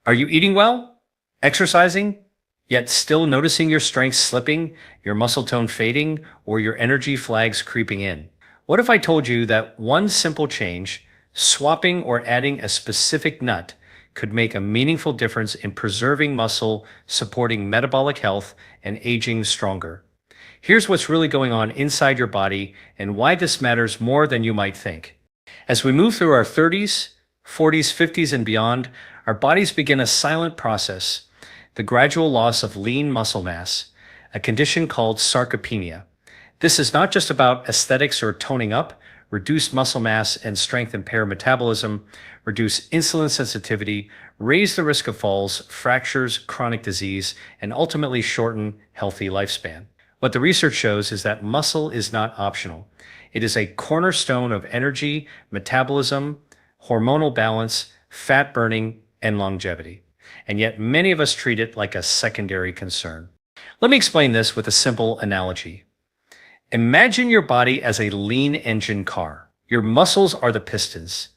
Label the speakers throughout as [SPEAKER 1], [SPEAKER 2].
[SPEAKER 1] Are you eating well? Exercising? Yet still noticing your strength slipping, your muscle tone fading, or your energy flags creeping in? What if I told you that one simple change, swapping or adding a specific nut, could make a meaningful difference in preserving muscle, supporting metabolic health, and aging stronger? Here's what's really going on inside your body and why this matters more than you might think. As we move through our 30s, 40s, 50s, and beyond, our bodies begin a silent process, the gradual loss of lean muscle mass, a condition called sarcopenia. This is not just about aesthetics or toning up. Reduced muscle mass and strength impair metabolism, reduce insulin sensitivity, raise the risk of falls, fractures, chronic disease, and ultimately shorten healthy lifespan. What the research shows is that muscle is not optional. It is a cornerstone of energy, metabolism, hormonal balance, fat burning, and longevity. And yet many of us treat it like a secondary concern. Let me explain this with a simple analogy. Imagine your body as a lean engine car. Your muscles are the pistons.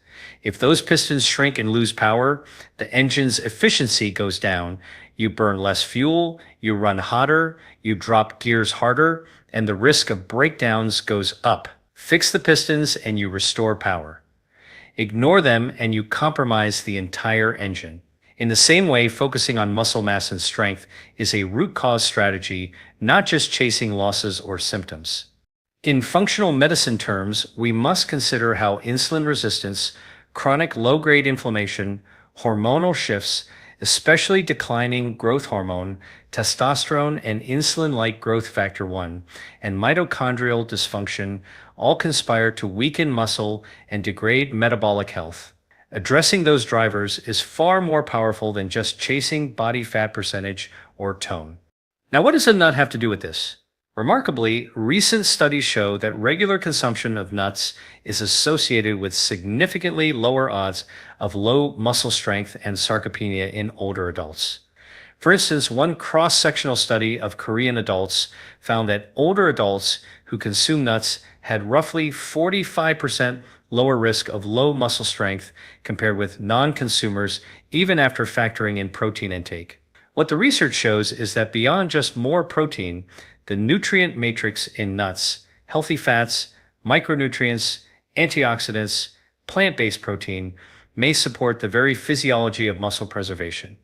[SPEAKER 1] If those pistons shrink and lose power, the engine's efficiency goes down. You burn less fuel, you run hotter, you drop gears harder, and the risk of breakdowns goes up. Fix the pistons and you restore power. Ignore them and you compromise the entire engine. In the same way, focusing on muscle mass and strength is a root cause strategy, not just chasing losses or symptoms. In functional medicine terms, we must consider how insulin resistance, chronic low-grade inflammation, hormonal shifts, especially declining growth hormone, testosterone and insulin-like growth factor 1, and mitochondrial dysfunction all conspire to weaken muscle and degrade metabolic health. Addressing those drivers is far more powerful than just chasing body fat percentage or tone. Now, what does a nut have to do with this? Remarkably, recent studies show that regular consumption of nuts is associated with significantly lower odds of low muscle strength and sarcopenia in older adults. For instance, one cross-sectional study of Korean adults found that older adults who consume nuts had roughly 45% lower risk of low muscle strength compared with non-consumers, even after factoring in protein intake. What the research shows is that beyond just more protein, the nutrient matrix in nuts, healthy fats, micronutrients, antioxidants, plant-based protein, may support the very physiology of muscle preservation.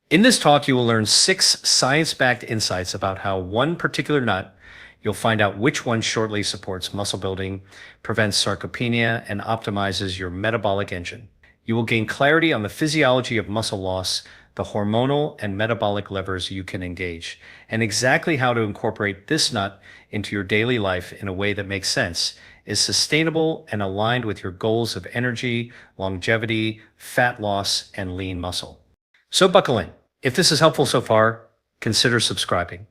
[SPEAKER 1] In this talk, you will learn 6 science-backed insights about how one particular nut, you'll find out which one shortly, supports muscle building, prevents sarcopenia, and optimizes your metabolic engine. You will gain clarity on the physiology of muscle loss, the hormonal and metabolic levers you can engage, and exactly how to incorporate this nut into your daily life in a way that makes sense, is sustainable, and aligned with your goals of energy, longevity, fat loss, and lean muscle. So buckle in. If this is helpful so far, consider subscribing.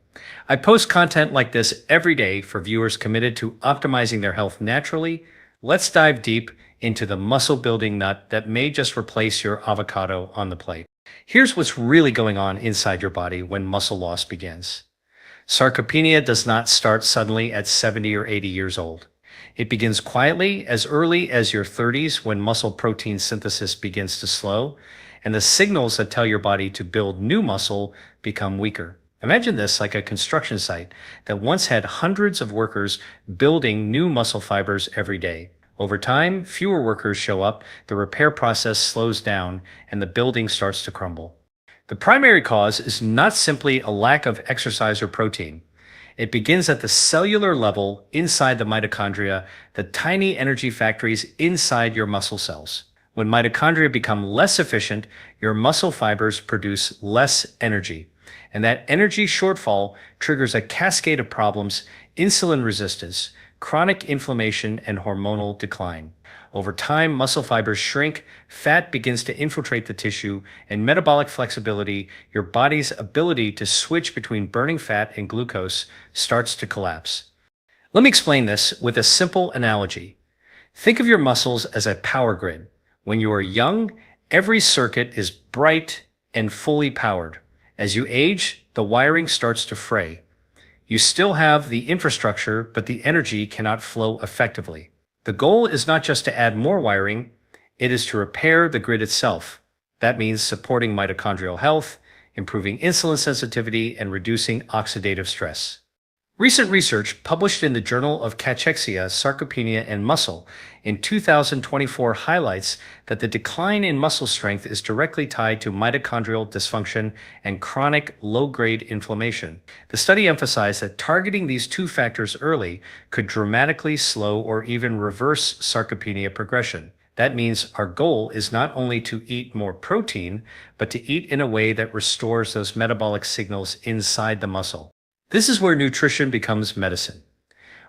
[SPEAKER 1] I post content like this every day for viewers committed to optimizing their health naturally. Let's dive deep into the muscle-building nut that may just replace your avocado on the plate. Here's what's really going on inside your body when muscle loss begins. Sarcopenia does not start suddenly at 70 or 80 years old. It begins quietly as early as your 30s when muscle protein synthesis begins to slow, and the signals that tell your body to build new muscle become weaker. Imagine this like a construction site that once had hundreds of workers building new muscle fibers every day. Over time, fewer workers show up, the repair process slows down, and the building starts to crumble. The primary cause is not simply a lack of exercise or protein. It begins at the cellular level inside the mitochondria, the tiny energy factories inside your muscle cells. When mitochondria become less efficient, your muscle fibers produce less energy. And that energy shortfall triggers a cascade of problems: insulin resistance, chronic inflammation, and hormonal decline. Over time, muscle fibers shrink, fat begins to infiltrate the tissue, and metabolic flexibility, your body's ability to switch between burning fat and glucose, starts to collapse. Let me explain this with a simple analogy. Think of your muscles as a power grid. When you are young, every circuit is bright and fully powered. As you age, the wiring starts to fray. You still have the infrastructure, but the energy cannot flow effectively. The goal is not just to add more wiring, it is to repair the grid itself. That means supporting mitochondrial health, improving insulin sensitivity, and reducing oxidative stress. Recent research published in the Journal of Cachexia, Sarcopenia, and Muscle in 2024 highlights that the decline in muscle strength is directly tied to mitochondrial dysfunction and chronic low-grade inflammation. The study emphasized that targeting these two factors early could dramatically slow or even reverse sarcopenia progression. That means our goal is not only to eat more protein, but to eat in a way that restores those metabolic signals inside the muscle. This is where nutrition becomes medicine.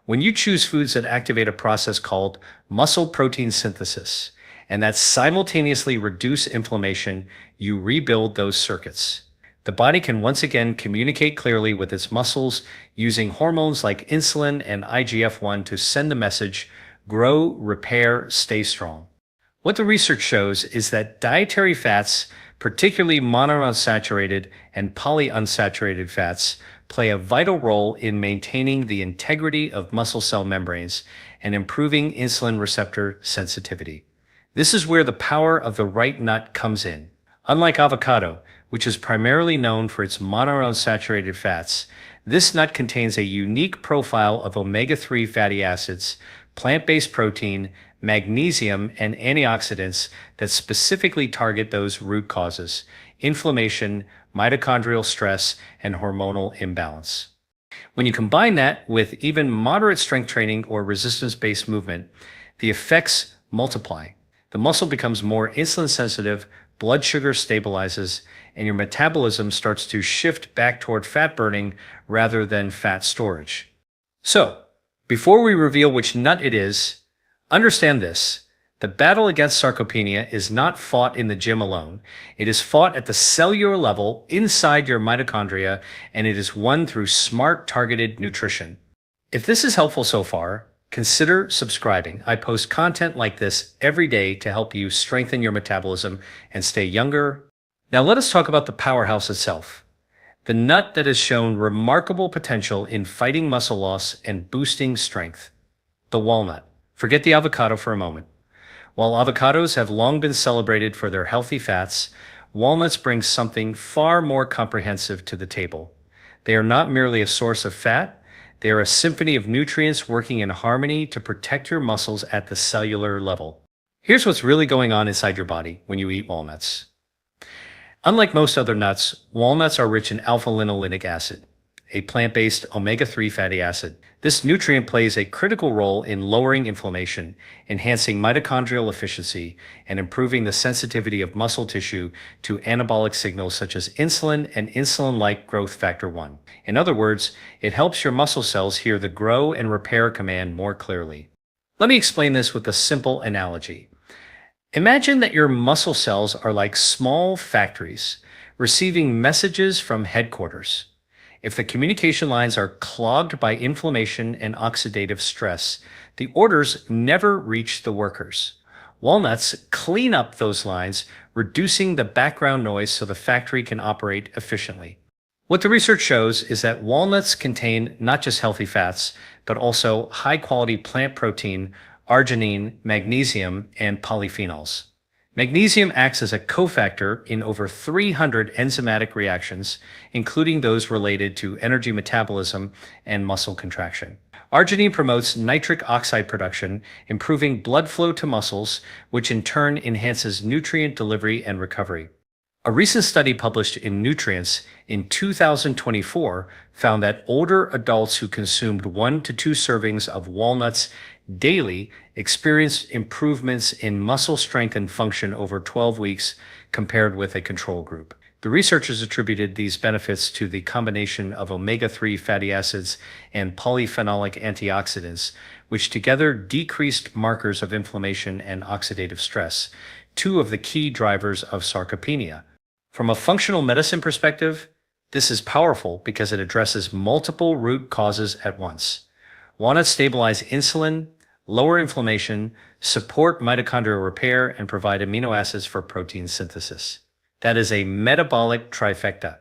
[SPEAKER 1] When you choose foods that activate a process called muscle protein synthesis, and that simultaneously reduce inflammation, you rebuild those circuits. The body can once again communicate clearly with its muscles using hormones like insulin and IGF-1 to send the message, grow, repair, stay strong. What the research shows is that dietary fats, particularly monounsaturated and polyunsaturated fats, play a vital role in maintaining the integrity of muscle cell membranes and improving insulin receptor sensitivity. This is where the power of the right nut comes in. Unlike avocado, which is primarily known for its monounsaturated fats, this nut contains a unique profile of omega-3 fatty acids, plant-based protein, magnesium, and antioxidants that specifically target those root causes: inflammation, mitochondrial stress, and hormonal imbalance. When you combine that with even moderate strength training or resistance-based movement, the effects multiply. The muscle becomes more insulin sensitive, blood sugar stabilizes, and your metabolism starts to shift back toward fat burning rather than fat storage. So, before we reveal which nut it is, understand this. The battle against sarcopenia is not fought in the gym alone. It is fought at the cellular level inside your mitochondria, and it is won through smart, targeted nutrition. If this is helpful so far, consider subscribing. I post content like this every day to help you strengthen your metabolism and stay younger. Now let us talk about the powerhouse itself. The nut that has shown remarkable potential in fighting muscle loss and boosting strength. The walnut. Forget the avocado for a moment. While avocados have long been celebrated for their healthy fats, walnuts bring something far more comprehensive to the table. They are not merely a source of fat, they are a symphony of nutrients working in harmony to protect your muscles at the cellular level. Here's what's really going on inside your body when you eat walnuts. Unlike most other nuts, walnuts are rich in alpha-linolenic acid, a plant-based omega-3 fatty acid. This nutrient plays a critical role in lowering inflammation, enhancing mitochondrial efficiency, and improving the sensitivity of muscle tissue to anabolic signals such as insulin and insulin-like growth factor 1. In other words, it helps your muscle cells hear the grow and repair command more clearly. Let me explain this with a simple analogy. Imagine that your muscle cells are like small factories, receiving messages from headquarters. If the communication lines are clogged by inflammation and oxidative stress, the orders never reach the workers. Walnuts clean up those lines, reducing the background noise so the factory can operate efficiently. What the research shows is that walnuts contain not just healthy fats, but also high-quality plant protein, arginine, magnesium, and polyphenols. Magnesium acts as a cofactor in over 300 enzymatic reactions, including those related to energy metabolism and muscle contraction. Arginine promotes nitric oxide production, improving blood flow to muscles, which in turn enhances nutrient delivery and recovery. A recent study published in Nutrients in 2024 found that older adults who consumed 1 to 2 servings of walnuts daily experienced improvements in muscle strength and function over 12 weeks compared with a control group. The researchers attributed these benefits to the combination of omega-3 fatty acids and polyphenolic antioxidants, which together decreased markers of inflammation and oxidative stress, two of the key drivers of sarcopenia. From a functional medicine perspective, this is powerful because it addresses multiple root causes at once. Walnuts stabilize insulin, lower inflammation, support mitochondrial repair, and provide amino acids for protein synthesis. That is a metabolic trifecta.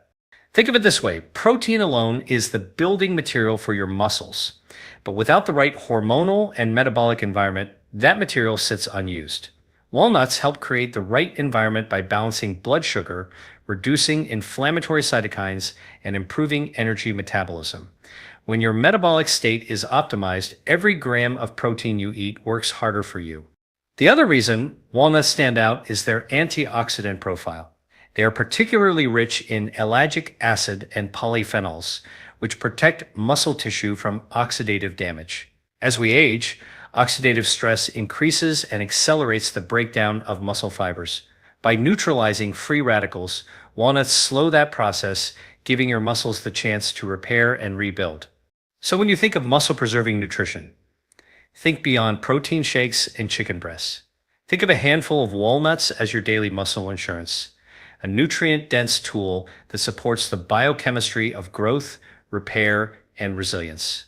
[SPEAKER 1] Think of it this way: protein alone is the building material for your muscles, but without the right hormonal and metabolic environment, that material sits unused. Walnuts help create the right environment by balancing blood sugar, reducing inflammatory cytokines, and improving energy metabolism. When your metabolic state is optimized, every gram of protein you eat works harder for you. The other reason walnuts stand out is their antioxidant profile. They are particularly rich in ellagic acid and polyphenols, which protect muscle tissue from oxidative damage. As we age, oxidative stress increases and accelerates the breakdown of muscle fibers. By neutralizing free radicals, walnuts slow that process, giving your muscles the chance to repair and rebuild. So when you think of muscle-preserving nutrition, think beyond protein shakes and chicken breasts. Think of a handful of walnuts as your daily muscle insurance, a nutrient-dense tool that supports the biochemistry of growth, repair, and resilience.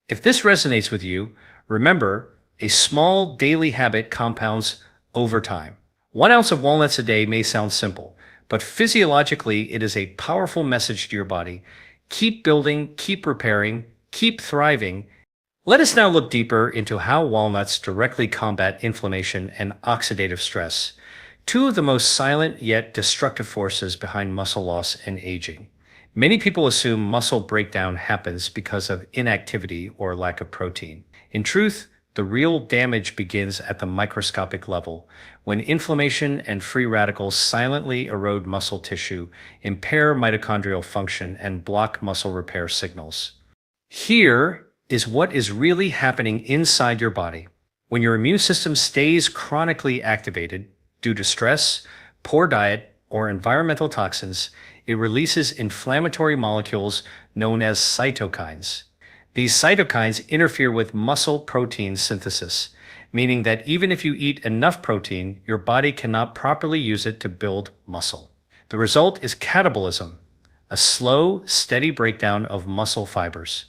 [SPEAKER 1] If this resonates with you, remember, a small daily habit compounds over time. 1 ounce of walnuts a day may sound simple, but physiologically it is a powerful message to your body. Keep building, keep repairing, keep thriving. Let us now look deeper into how walnuts directly combat inflammation and oxidative stress, two of the most silent yet destructive forces behind muscle loss and aging. Many people assume muscle breakdown happens because of inactivity or lack of protein. In truth, the real damage begins at the microscopic level, when inflammation and free radicals silently erode muscle tissue, impair mitochondrial function, and block muscle repair signals. Here is what is really happening inside your body. When your immune system stays chronically activated due to stress, poor diet, or environmental toxins, it releases inflammatory molecules known as cytokines. These cytokines interfere with muscle protein synthesis, meaning that even if you eat enough protein, your body cannot properly use it to build muscle. The result is catabolism, a slow, steady breakdown of muscle fibers.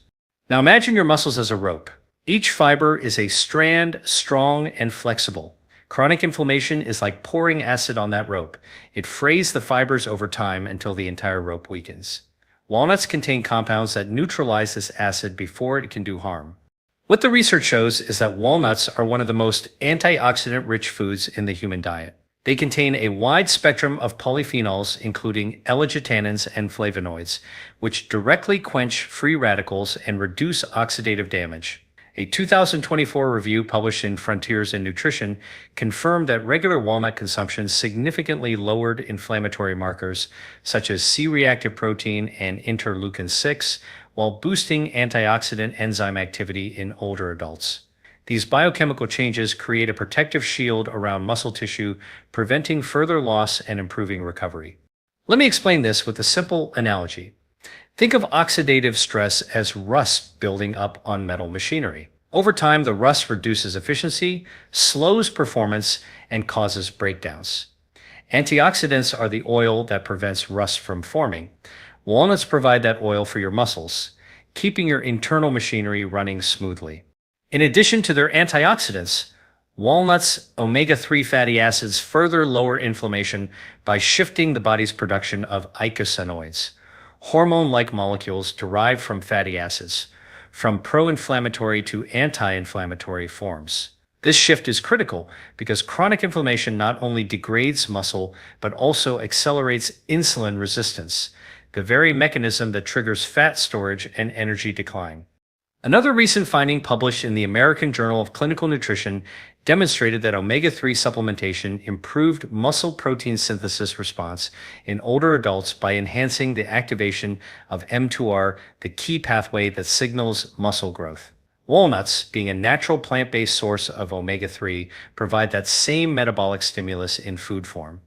[SPEAKER 1] Now imagine your muscles as a rope. Each fiber is a strand, strong and flexible. Chronic inflammation is like pouring acid on that rope. It frays the fibers over time until the entire rope weakens. Walnuts contain compounds that neutralize this acid before it can do harm. What the research shows is that walnuts are one of the most antioxidant-rich foods in the human diet. They contain a wide spectrum of polyphenols, including L-glutanins and flavonoids, which directly quench free radicals and reduce oxidative damage. A 2024 review published in Frontiers in Nutrition confirmed that regular walnut consumption significantly lowered inflammatory markers such as C-reactive protein and interleukin-6, while boosting antioxidant enzyme activity in older adults. These biochemical changes create a protective shield around muscle tissue, preventing further loss and improving recovery. Let me explain this with a simple analogy. Think of oxidative stress as rust building up on metal machinery. Over time, the rust reduces efficiency, slows performance, and causes breakdowns. Antioxidants are the oil that prevents rust from forming. Walnuts provide that oil for your muscles, keeping your internal machinery running smoothly. In addition to their antioxidants, walnuts' omega-3 fatty acids further lower inflammation by shifting the body's production of eicosanoids, hormone-like molecules derived from fatty acids, from pro-inflammatory to anti-inflammatory forms. This shift is critical because chronic inflammation not only degrades muscle, but also accelerates insulin resistance, the very mechanism that triggers fat storage and energy decline. Another recent finding published in the American Journal of Clinical Nutrition demonstrated that omega-3 supplementation improved muscle protein synthesis response in older adults by enhancing the activation of mTOR, the key pathway that signals muscle growth. Walnuts, being a natural plant-based source of omega-3, provide that same metabolic stimulus in food form.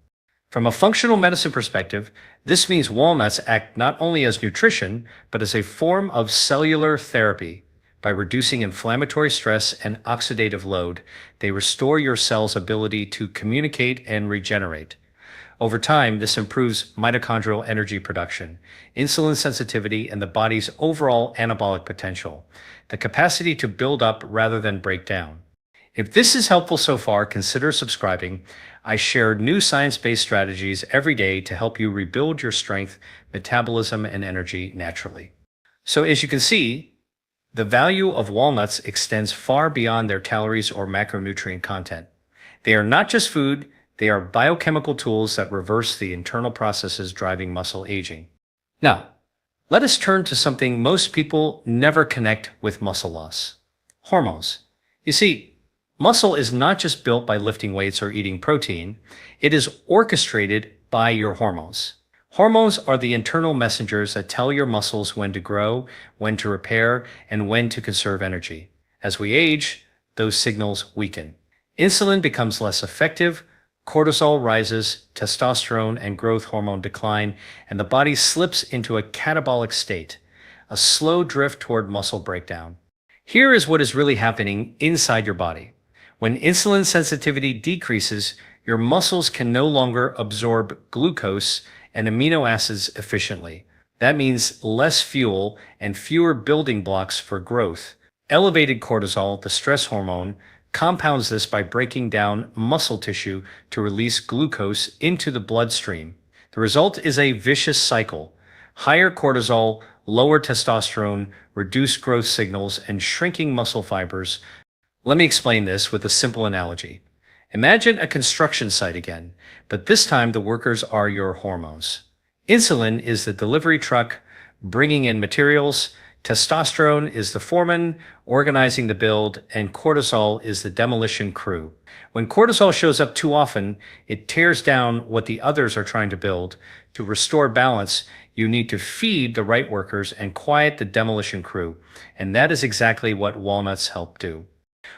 [SPEAKER 1] From a functional medicine perspective, this means walnuts act not only as nutrition, but as a form of cellular therapy. By reducing inflammatory stress and oxidative load, they restore your cell's ability to communicate and regenerate. Over time, this improves mitochondrial energy production, insulin sensitivity, and the body's overall anabolic potential, the capacity to build up rather than break down. If this is helpful so far, consider subscribing. I share new science-based strategies every day to help you rebuild your strength, metabolism, and energy naturally. So as you can see, the value of walnuts extends far beyond their calories or macronutrient content. They are not just food, they are biochemical tools that reverse the internal processes driving muscle aging. Now, let us turn to something most people never connect with muscle loss: hormones. You see, muscle is not just built by lifting weights or eating protein, it is orchestrated by your hormones. Hormones are the internal messengers that tell your muscles when to grow, when to repair, and when to conserve energy. As we age, those signals weaken. Insulin becomes less effective, cortisol rises, testosterone and growth hormone decline, and the body slips into a catabolic state, a slow drift toward muscle breakdown. Here is what is really happening inside your body. When insulin sensitivity decreases, your muscles can no longer absorb glucose and amino acids efficiently. That means less fuel and fewer building blocks for growth. Elevated cortisol, the stress hormone, compounds this by breaking down muscle tissue to release glucose into the bloodstream. The result is a vicious cycle: higher cortisol, lower testosterone, reduced growth signals, and shrinking muscle fibers. Let me explain this with a simple analogy. Imagine a construction site again, but this time the workers are your hormones. Insulin is the delivery truck bringing in materials, testosterone is the foreman organizing the build, and cortisol is the demolition crew. When cortisol shows up too often, it tears down what the others are trying to build. To restore balance, you need to feed the right workers and quiet the demolition crew, and that is exactly what walnuts help do.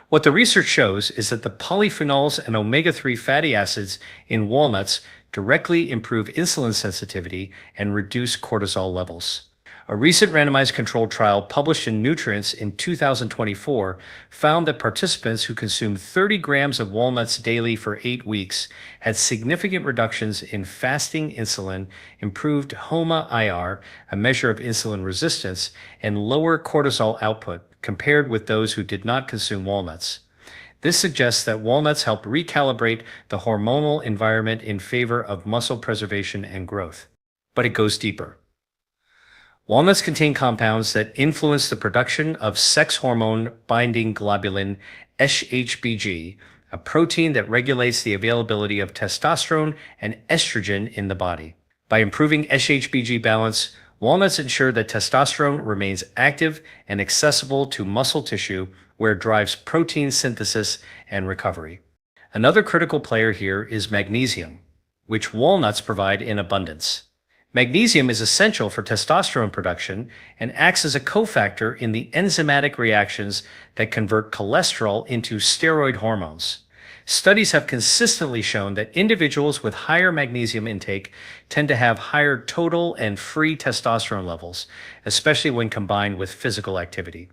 [SPEAKER 1] What the research shows is that the polyphenols and omega-3 fatty acids in walnuts directly improve insulin sensitivity and reduce cortisol levels. A recent randomized controlled trial published in Nutrients in 2024 found that participants who consumed 30 grams of walnuts daily for 8 weeks had significant reductions in fasting insulin, improved HOMA-IR, a measure of insulin resistance, and lower cortisol output compared with those who did not consume walnuts. This suggests that walnuts help recalibrate the hormonal environment in favor of muscle preservation and growth. But it goes deeper. Walnuts contain compounds that influence the production of sex hormone binding globulin, SHBG, a protein that regulates the availability of testosterone and estrogen in the body. By improving SHBG balance, walnuts ensure that testosterone remains active and accessible to muscle tissue, where it drives protein synthesis and recovery. Another critical player here is magnesium, which walnuts provide in abundance. Magnesium is essential for testosterone production and acts as a cofactor in the enzymatic reactions that convert cholesterol into steroid hormones. Studies have consistently shown that individuals with higher magnesium intake tend to have higher total and free testosterone levels, especially when combined with physical activity.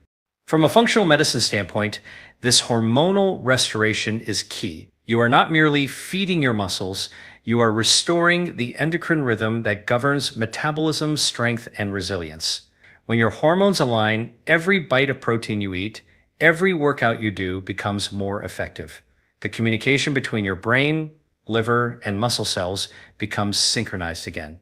[SPEAKER 1] From a functional medicine standpoint, this hormonal restoration is key. You are not merely feeding your muscles, you are restoring the endocrine rhythm that governs metabolism, strength, and resilience. When your hormones align, every bite of protein you eat, every workout you do becomes more effective. The communication between your brain, liver, and muscle cells becomes synchronized again.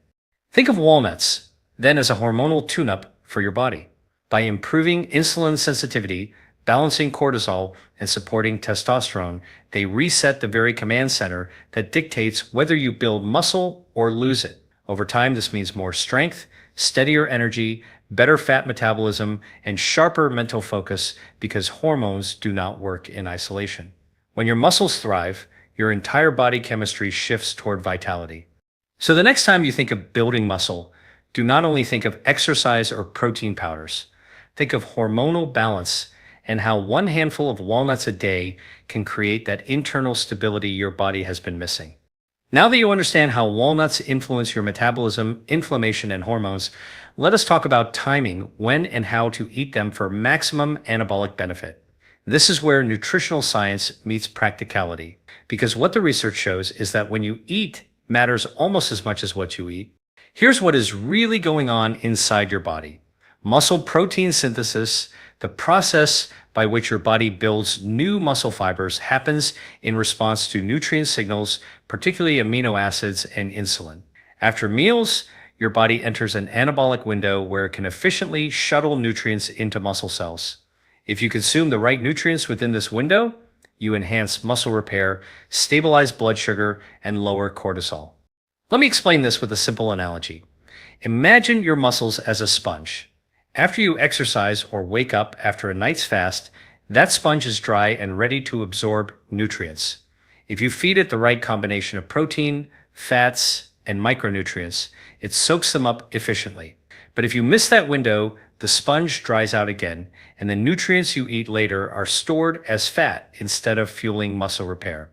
[SPEAKER 1] Think of walnuts, then, as a hormonal tune-up for your body. By improving insulin sensitivity, balancing cortisol, and supporting testosterone, they reset the very command center that dictates whether you build muscle or lose it. Over time, this means more strength, steadier energy, better fat metabolism, and sharper mental focus, because hormones do not work in isolation. When your muscles thrive, your entire body chemistry shifts toward vitality. So the next time you think of building muscle, do not only think of exercise or protein powders. Think of hormonal balance and how one handful of walnuts a day can create that internal stability your body has been missing. Now that you understand how walnuts influence your metabolism, inflammation, and hormones, let us talk about timing, when and how to eat them for maximum anabolic benefit. This is where nutritional science meets practicality, because what the research shows is that when you eat matters almost as much as what you eat. Here's what is really going on inside your body. Muscle protein synthesis, the process by which your body builds new muscle fibers, happens in response to nutrient signals, particularly amino acids and insulin. After meals, your body enters an anabolic window where it can efficiently shuttle nutrients into muscle cells. If you consume the right nutrients within this window, you enhance muscle repair, stabilize blood sugar, and lower cortisol. Let me explain this with a simple analogy. Imagine your muscles as a sponge. After you exercise or wake up after a night's fast, that sponge is dry and ready to absorb nutrients. If you feed it the right combination of protein, fats, and micronutrients, it soaks them up efficiently. But if you miss that window, the sponge dries out again, and the nutrients you eat later are stored as fat instead of fueling muscle repair.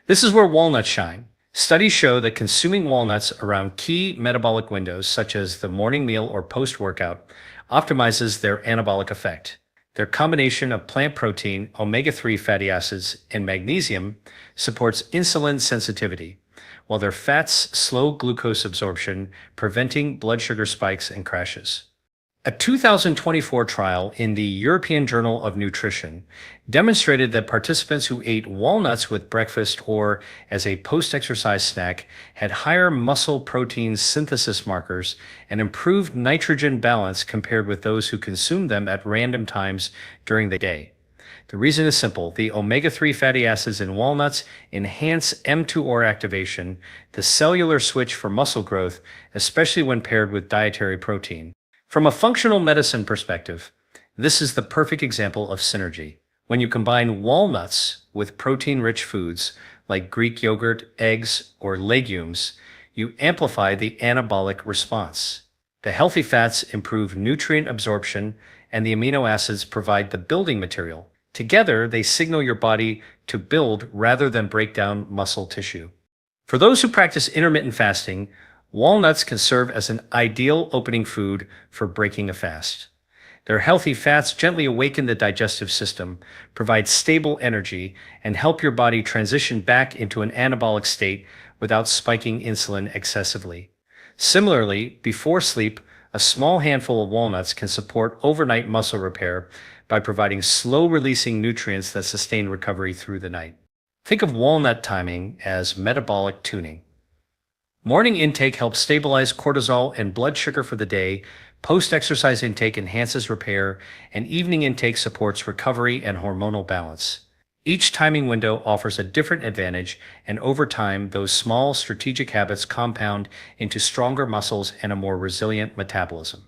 [SPEAKER 1] This is where walnuts shine. Studies show that consuming walnuts around key metabolic windows, such as the morning meal or post-workout, optimizes their anabolic effect. Their combination of plant protein, omega-3 fatty acids, and magnesium supports insulin sensitivity, while their fats slow glucose absorption, preventing blood sugar spikes and crashes. A 2024 trial in the European Journal of Nutrition demonstrated that participants who ate walnuts with breakfast or as a post-exercise snack had higher muscle protein synthesis markers and improved nitrogen balance compared with those who consumed them at random times during the day. The reason is simple. The omega-3 fatty acids in walnuts enhance mTOR activation, the cellular switch for muscle growth, especially when paired with dietary protein. From a functional medicine perspective, this is the perfect example of synergy. When you combine walnuts with protein-rich foods like Greek yogurt, eggs, or legumes, you amplify the anabolic response. The healthy fats improve nutrient absorption, and the amino acids provide the building material. Together, they signal your body to build rather than break down muscle tissue. For those who practice intermittent fasting, walnuts can serve as an ideal opening food for breaking a fast. Their healthy fats gently awaken the digestive system, provide stable energy, and help your body transition back into an anabolic state without spiking insulin excessively. Similarly, before sleep, a small handful of walnuts can support overnight muscle repair by providing slow-releasing nutrients that sustain recovery through the night. Think of walnut timing as metabolic tuning. Morning intake helps stabilize cortisol and blood sugar for the day, post-exercise intake enhances repair, and evening intake supports recovery and hormonal balance. Each timing window offers a different advantage, and over time, those small strategic habits compound into stronger muscles and a more resilient metabolism.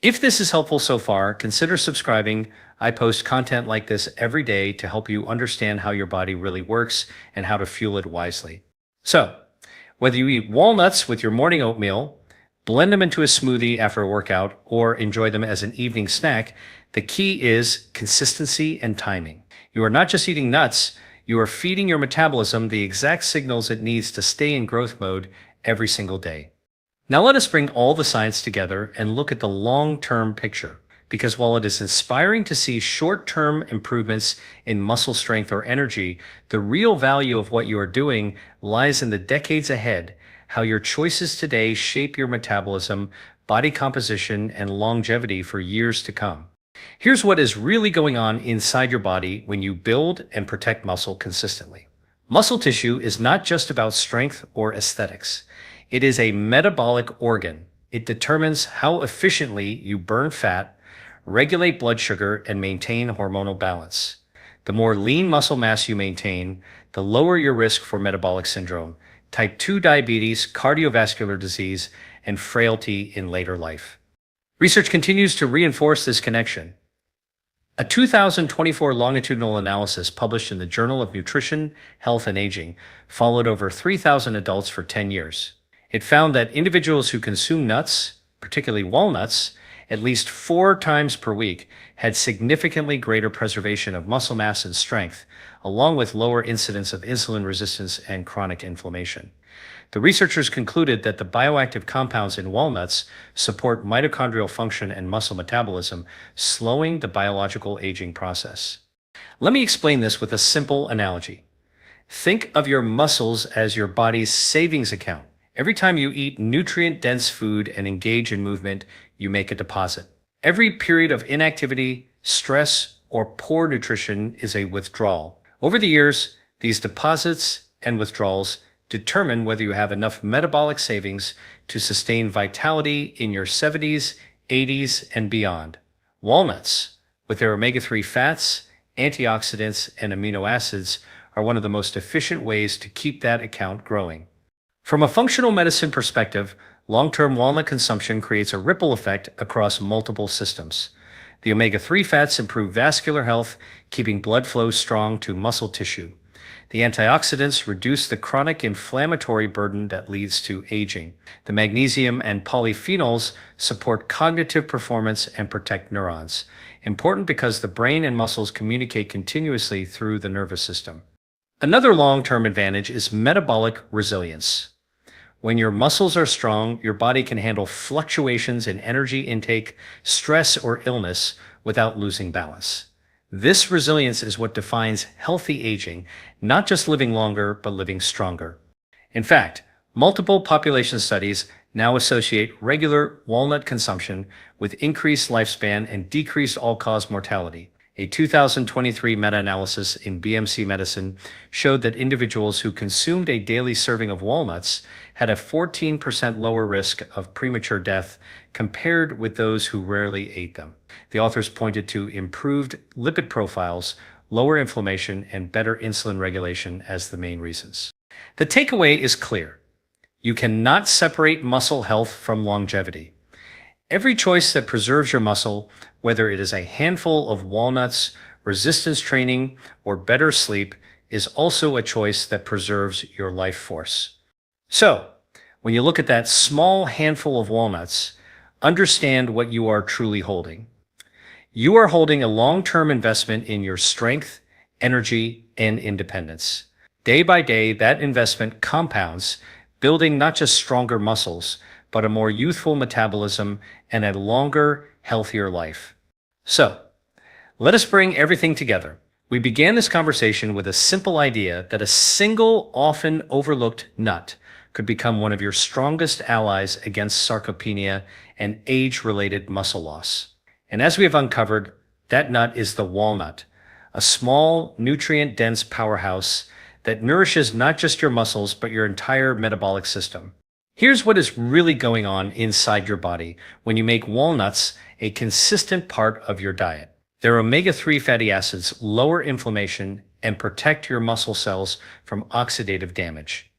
[SPEAKER 1] If this is helpful so far, consider subscribing. I post content like this every day to help you understand how your body really works and how to fuel it wisely. So, whether you eat walnuts with your morning oatmeal, blend them into a smoothie after a workout, or enjoy them as an evening snack, the key is consistency and timing. You are not just eating nuts, you are feeding your metabolism the exact signals it needs to stay in growth mode every single day. Now let us bring all the science together and look at the long-term picture. Because while it is inspiring to see short-term improvements in muscle strength or energy, the real value of what you are doing lies in the decades ahead, how your choices today shape your metabolism, body composition, and longevity for years to come. Here's what is really going on inside your body when you build and protect muscle consistently. Muscle tissue is not just about strength or aesthetics. It is a metabolic organ. It determines how efficiently you burn fat, regulate blood sugar, and maintain hormonal balance. The more lean muscle mass you maintain, the lower your risk for metabolic syndrome, type 2 diabetes, cardiovascular disease, and frailty in later life. Research continues to reinforce this connection. A 2024 longitudinal analysis published in the Journal of Nutrition, Health, and Aging followed over 3,000 adults for 10 years. It found that individuals who consume nuts, particularly walnuts, at least 4 times per week, had significantly greater preservation of muscle mass and strength, along with lower incidence of insulin resistance and chronic inflammation. The researchers concluded that the bioactive compounds in walnuts support mitochondrial function and muscle metabolism, slowing the biological aging process. Let me explain this with a simple analogy. Think of your muscles as your body's savings account. Every time you eat nutrient-dense food and engage in movement, you make a deposit. Every period of inactivity, stress, or poor nutrition is a withdrawal. Over the years, these deposits and withdrawals determine whether you have enough metabolic savings to sustain vitality in your 70s, 80s, and beyond. Walnuts, with their omega-3 fats, antioxidants, and amino acids are one of the most efficient ways to keep that account growing. From a functional medicine perspective, long-term walnut consumption creates a ripple effect across multiple systems. The omega-3 fats improve vascular health, keeping blood flow strong to muscle tissue. The antioxidants reduce the chronic inflammatory burden that leads to aging. The magnesium and polyphenols support cognitive performance and protect neurons. Important because the brain and muscles communicate continuously through the nervous system. Another long-term advantage is metabolic resilience. When your muscles are strong, your body can handle fluctuations in energy intake, stress, or illness without losing balance. This resilience is what defines healthy aging, not just living longer, but living stronger. In fact, multiple population studies now associate regular walnut consumption with increased lifespan and decreased all-cause mortality. A 2023 meta-analysis in BMC Medicine showed that individuals who consumed a daily serving of walnuts had a 14% lower risk of premature death compared with those who rarely ate them. The authors pointed to improved lipid profiles, lower inflammation, and better insulin regulation as the main reasons. The takeaway is clear. You cannot separate muscle health from longevity. Every choice that preserves your muscle, whether it is a handful of walnuts, resistance training, or better sleep, is also a choice that preserves your life force. So, when you look at that small handful of walnuts, understand what you are truly holding. You are holding a long-term investment in your strength, energy, and independence. Day by day, that investment compounds, building not just stronger muscles, but a more youthful metabolism and a longer, healthier life. So, let us bring everything together. We began this conversation with a simple idea that a single, often overlooked nut could become one of your strongest allies against sarcopenia and age-related muscle loss. And as we have uncovered, that nut is the walnut, a small, nutrient-dense powerhouse that nourishes not just your muscles, but your entire metabolic system. Here's what is really going on inside your body when you make walnuts a consistent part of your diet. Their omega-3 fatty acids lower inflammation and protect your muscle cells from oxidative damage.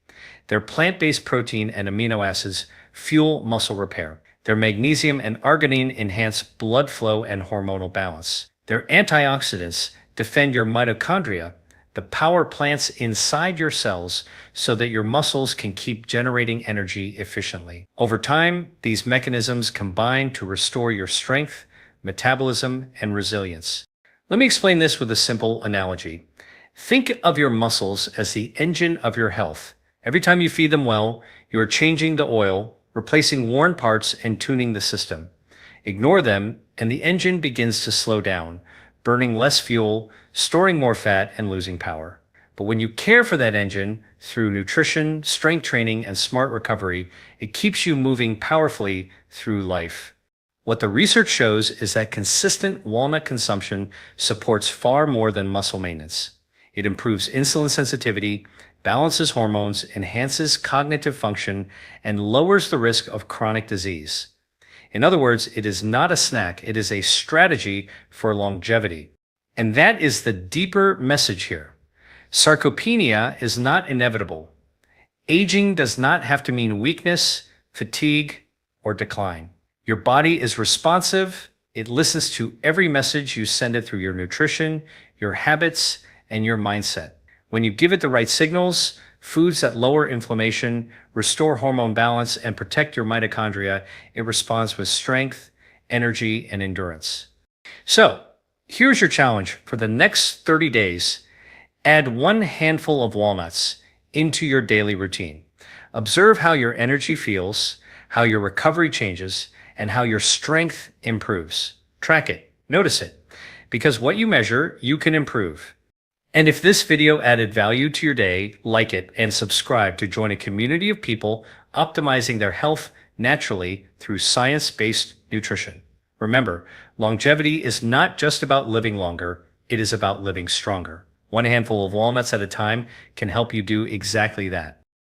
[SPEAKER 1] Their plant-based protein and amino acids fuel muscle repair. Their magnesium and arginine enhance blood flow and hormonal balance. Their antioxidants defend your mitochondria, the power plants inside your cells, so that your muscles can keep generating energy efficiently. Over time, these mechanisms combine to restore your strength, metabolism, and resilience. Let me explain this with a simple analogy. Think of your muscles as the engine of your health. Every time you feed them well, you are changing the oil, replacing worn parts, and tuning the system. Ignore them, and the engine begins to slow down, burning less fuel, storing more fat, and losing power. But when you care for that engine through nutrition, strength training, and smart recovery, it keeps you moving powerfully through life. What the research shows is that consistent walnut consumption supports far more than muscle maintenance. It improves insulin sensitivity, balances hormones, enhances cognitive function, and lowers the risk of chronic disease. In other words, it is not a snack, it is a strategy for longevity. And that is the deeper message here. Sarcopenia is not inevitable. Aging does not have to mean weakness, fatigue, or decline. Your body is responsive. It listens to every message you send it through your nutrition, your habits, and your mindset. When you give it the right signals, foods that lower inflammation, restore hormone balance, and protect your mitochondria, it responds with strength, energy, and endurance. So, here's your challenge for the next 30 days. Add one handful of walnuts into your daily routine. Observe how your energy feels, how your recovery changes, and how your strength improves. Track it, notice it, because what you measure, you can improve. And if this video added value to your day, like it and subscribe to join a community of people optimizing their health naturally through science-based nutrition. Remember, longevity is not just about living longer, it is about living stronger. One handful of walnuts at a time can help you do exactly that.